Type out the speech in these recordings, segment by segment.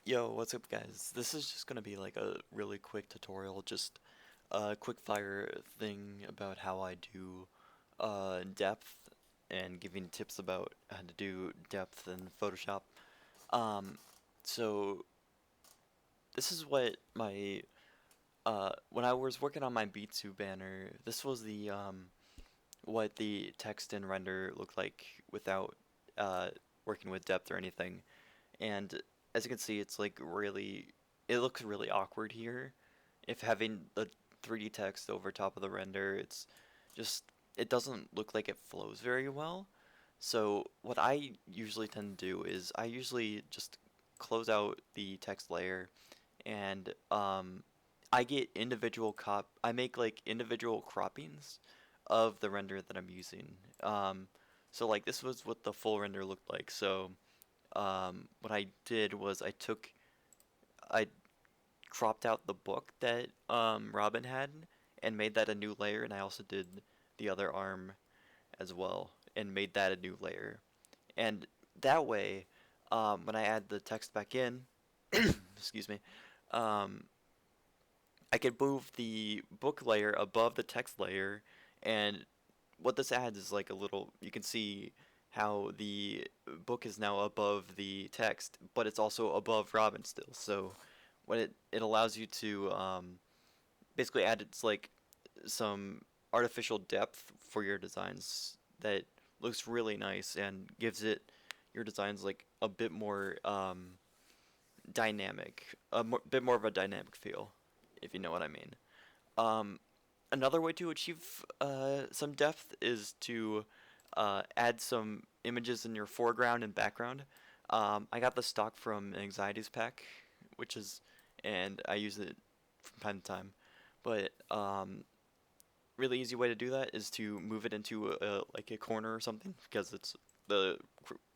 Yo, what's up guys? This is just gonna be like a really quick tutorial, just a quick fire thing about how I do depth and giving tips about how to do depth in Photoshop. Um, so this is what my when I was working on my B2 banner, this was the what the text and render looked like without uh working with depth or anything. And as you can see, it's like it looks really awkward here. If having the 3D text over top of the render, just, it doesn't look like it flows very well. So what I usually tend to do is I usually just close out the text layer and I make like individual croppings of the render that I'm using. So like this was what the full render looked like. So what I did was I cropped out the book that Robin had and made that a new layer, and I also did the other arm as well and made that a new layer. And that way, when I add the text back in, excuse me, um, I could move the book layer above the text layer, and what this adds is like a little, you can see how the book is now above the text, but it's also above Robin still. So what it allows you to basically add, it's like some artificial depth for your designs that looks really nice and gives it your designs like a bit more dynamic, bit more of a dynamic feel, if you know what I mean. Um, Another way to achieve some depth is to add some images in your foreground and background. I got the stock from Anxiety's pack, which is, and I use it from time to time. But really easy way to do that is to move it into like a corner or something because it's the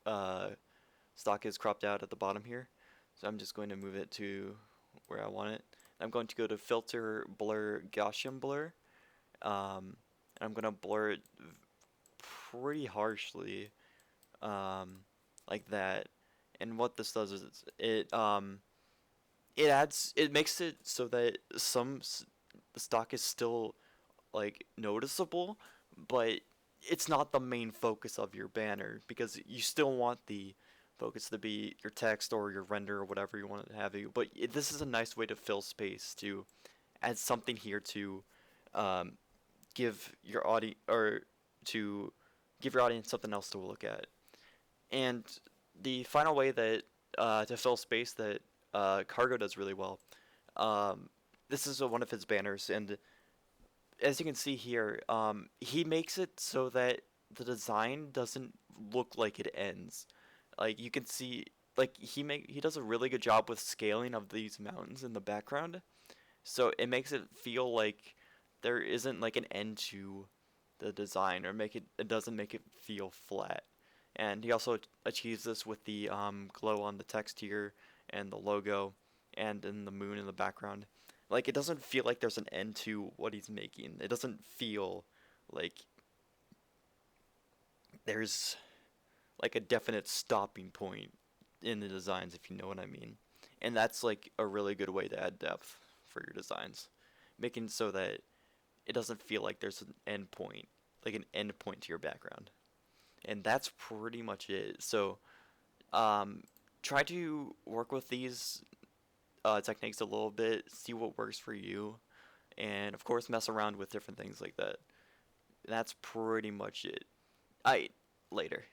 uh, stock is cropped out at the bottom here. So I'm just going to move it to where I want it. I'm going to go to Filter, Blur, Gaussian Blur. And I'm gonna blur it pretty harshly, um, like that. And what this does is it makes it so that the stock is still like noticeable, but it's not the main focus of your banner because you still want the focus to be your text or your render or whatever you want to have you. But this is a nice way to fill space to add something here to um, give your audience or to give your audience something else to look at. And the final way that to fill space that Cargo does really well. Um, this is one of his banners, and as you can see here, he makes it so that the design doesn't look like it ends. Like you can see, like he does a really good job with scaling of these mountains in the background, so it makes it feel like there isn't like an end to the design, or it doesn't make it feel flat. And he also achieves this with the glow on the text here and the logo and in the moon in the background. Like it doesn't feel like there's an end to what he's making. It doesn't feel like there's like a definite stopping point in the designs, if you know what I mean. And that's like a really good way to add depth for your designs, making so that it doesn't feel like there's an end point, like an end point to your background. And that's pretty much it. So, um, try to work with these techniques a little bit, see what works for you, and of course, mess around with different things like that. That's pretty much it. I later.